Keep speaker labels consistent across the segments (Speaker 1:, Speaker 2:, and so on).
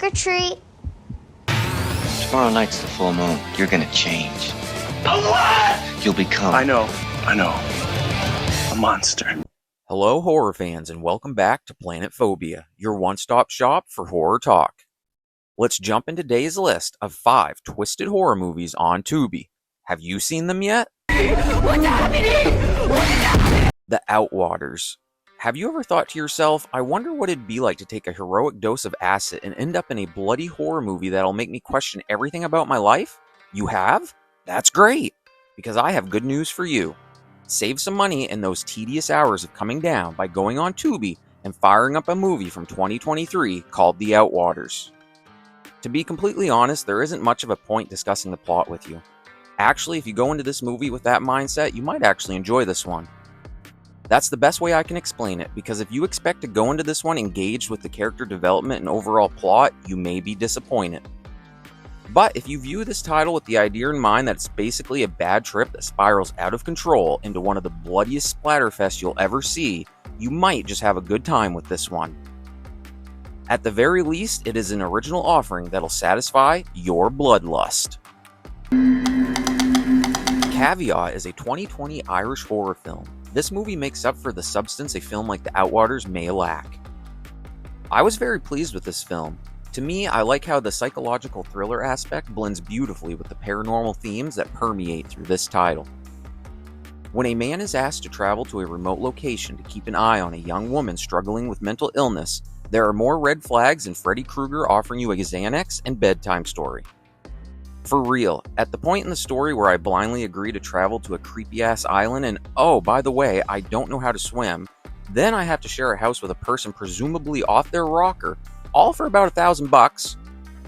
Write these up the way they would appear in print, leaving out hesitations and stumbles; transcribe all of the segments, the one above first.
Speaker 1: or treat.
Speaker 2: Tomorrow night's the full moon. You're gonna change.
Speaker 3: A what?
Speaker 2: You'll become...
Speaker 3: I know. A monster.
Speaker 4: Hello, horror fans, and welcome back to Planet Phobia, your one-stop shop for horror talk. Let's jump into today's list of 5 twisted horror movies on Tubi. Have you seen them yet?
Speaker 5: What's happening?
Speaker 4: The Outwaters. Have you ever thought to yourself, I wonder what it'd be like to take a heroic dose of acid and end up in a bloody horror movie that'll make me question everything about my life? You have? That's great, because I have good news for you. Save some money in those tedious hours of coming down by going on Tubi and firing up a movie from 2023 called The Outwaters. To be completely honest, there isn't much of a point discussing the plot with you. Actually, if you go into this movie with that mindset, you might actually enjoy this one. That's the best way I can explain it, because if you expect to go into this one engaged with the character development and overall plot, you may be disappointed. But if you view this title with the idea in mind that it's basically a bad trip that spirals out of control into one of the bloodiest splatterfests you'll ever see, you might just have a good time with this one. At the very least, it is an original offering that'll satisfy your bloodlust. Caviar is a 2020 Irish horror film. This movie makes up for the substance a film like The Outwaters may lack. I was very pleased with this film. To me, I like how the psychological thriller aspect blends beautifully with the paranormal themes that permeate through this title. When a man is asked to travel to a remote location to keep an eye on a young woman struggling with mental illness, there are more red flags than Freddy Krueger offering you a Xanax and bedtime story. For real, at the point in the story where I blindly agree to travel to a creepy-ass island and, oh, by the way, I don't know how to swim, then I have to share a house with a person presumably off their rocker, all for about $1,000.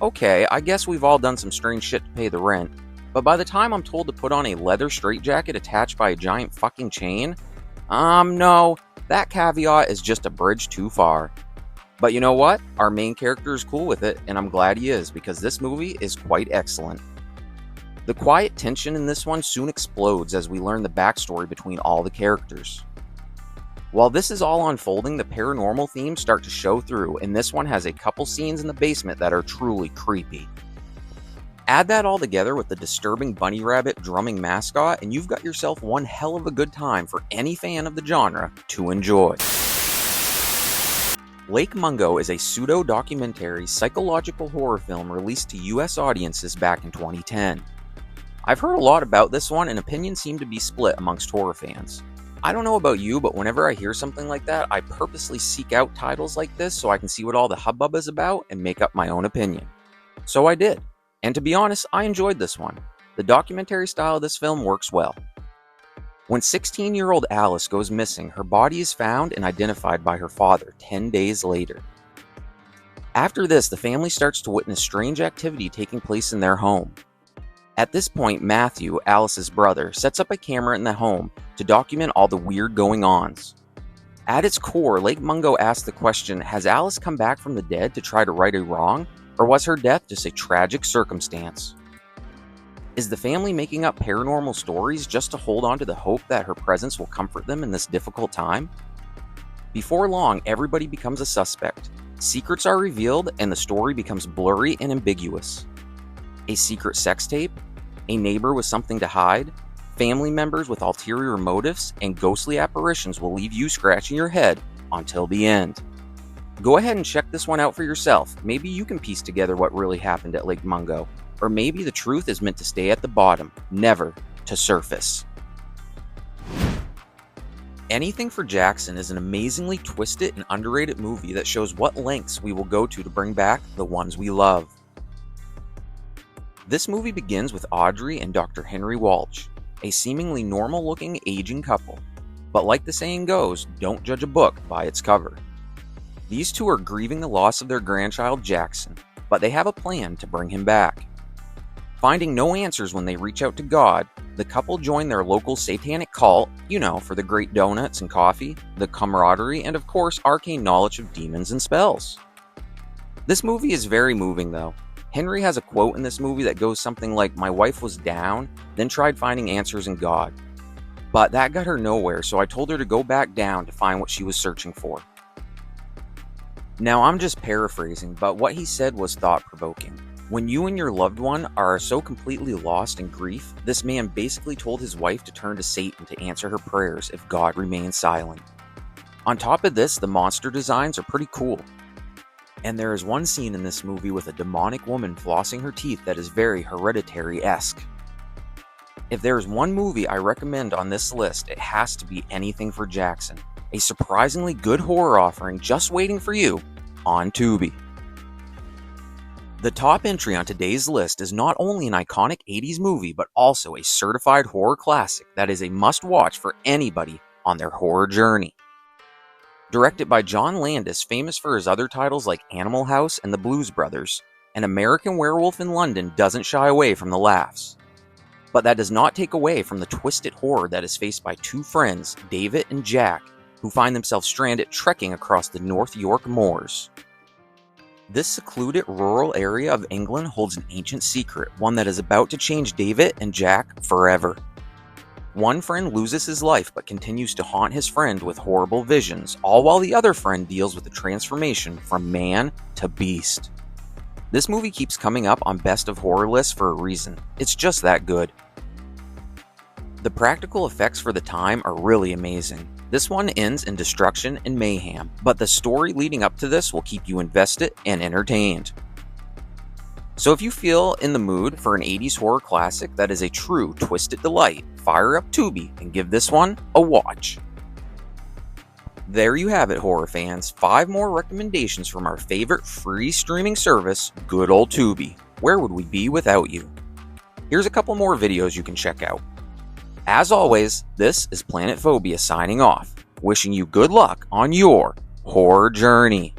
Speaker 4: Okay, I guess we've all done some strange shit to pay the rent, but by the time I'm told to put on a leather straitjacket attached by a giant fucking chain, no, that Caviar is just a bridge too far. But you know what? Our main character is cool with it, and I'm glad he is, because this movie is quite excellent. The quiet tension in this one soon explodes as we learn the backstory between all the characters. While this is all unfolding, the paranormal themes start to show through, and this one has a couple scenes in the basement that are truly creepy. Add that all together with the disturbing bunny rabbit drumming mascot, and you've got yourself one hell of a good time for any fan of the genre to enjoy. Lake Mungo is a pseudo-documentary psychological horror film released to US audiences back in 2010. I've heard a lot about this one, and opinions seem to be split amongst horror fans. I don't know about you, but whenever I hear something like that, I purposely seek out titles like this so I can see what all the hubbub is about and make up my own opinion. So I did, and to be honest, I enjoyed this one. The documentary style of this film works well. When 16-year-old Alice goes missing, her body is found and identified by her father 10 days later. After this, the family starts to witness strange activity taking place in their home. At this point, Matthew, Alice's brother, sets up a camera in the home to document all the weird going-ons. At its core, Lake Mungo asks the question, has Alice come back from the dead to try to right a wrong, or was her death just a tragic circumstance? Is the family making up paranormal stories just to hold on to the hope that her presence will comfort them in this difficult time? Before long, everybody becomes a suspect. Secrets are revealed, and the story becomes blurry and ambiguous. A secret sex tape? A neighbor with something to hide? Family members with ulterior motives? And ghostly apparitions will leave you scratching your head until the end. Go ahead and check this one out for yourself. Maybe you can piece together what really happened at Lake Mungo. Or maybe the truth is meant to stay at the bottom, never to surface. Anything for Jackson is an amazingly twisted and underrated movie that shows what lengths we will go to bring back the ones we love. This movie begins with Audrey and Dr. Henry Walsh, a seemingly normal-looking aging couple. But like the saying goes, don't judge a book by its cover. These two are grieving the loss of their grandchild Jackson, but they have a plan to bring him back. Finding no answers when they reach out to God, the couple join their local satanic cult, for the great donuts and coffee, the camaraderie, and of course, arcane knowledge of demons and spells. This movie is very moving though. Henry has a quote in this movie that goes something like, "My wife was down, then tried finding answers in God. But that got her nowhere, so I told her to go back down to find what she was searching for." Now, I'm just paraphrasing, but what he said was thought-provoking. When you and your loved one are so completely lost in grief, this man basically told his wife to turn to Satan to answer her prayers if God remains silent. On top of this, the monster designs are pretty cool. And there is one scene in this movie with a demonic woman flossing her teeth that is very Hereditary-esque. If there is one movie I recommend on this list, it has to be Anything for Jackson, a surprisingly good horror offering just waiting for you on Tubi. The top entry on today's list is not only an iconic 80s movie, but also a certified horror classic that is a must-watch for anybody on their horror journey. Directed by John Landis, famous for his other titles like Animal House and The Blues Brothers, An American Werewolf in London doesn't shy away from the laughs. But that does not take away from the twisted horror that is faced by two friends, David and Jack, who find themselves stranded trekking across the North York moors. This secluded rural area of England holds an ancient secret, one that is about to change David and Jack forever. One friend loses his life but continues to haunt his friend with horrible visions, all while the other friend deals with the transformation from man to beast. This movie keeps coming up on best of horror lists for a reason. It's just that good. The practical effects for the time are really amazing. This one ends in destruction and mayhem, but the story leading up to this will keep you invested and entertained. So if you feel in the mood for an 80s horror classic that is a true twisted delight, fire up Tubi and give this one a watch. There you have it, horror fans. 5 more recommendations from our favorite free streaming service, good old Tubi. Where would we be without you? Here's a couple more videos you can check out. As always, this is Planet Phobia signing off, wishing you good luck on your horror journey.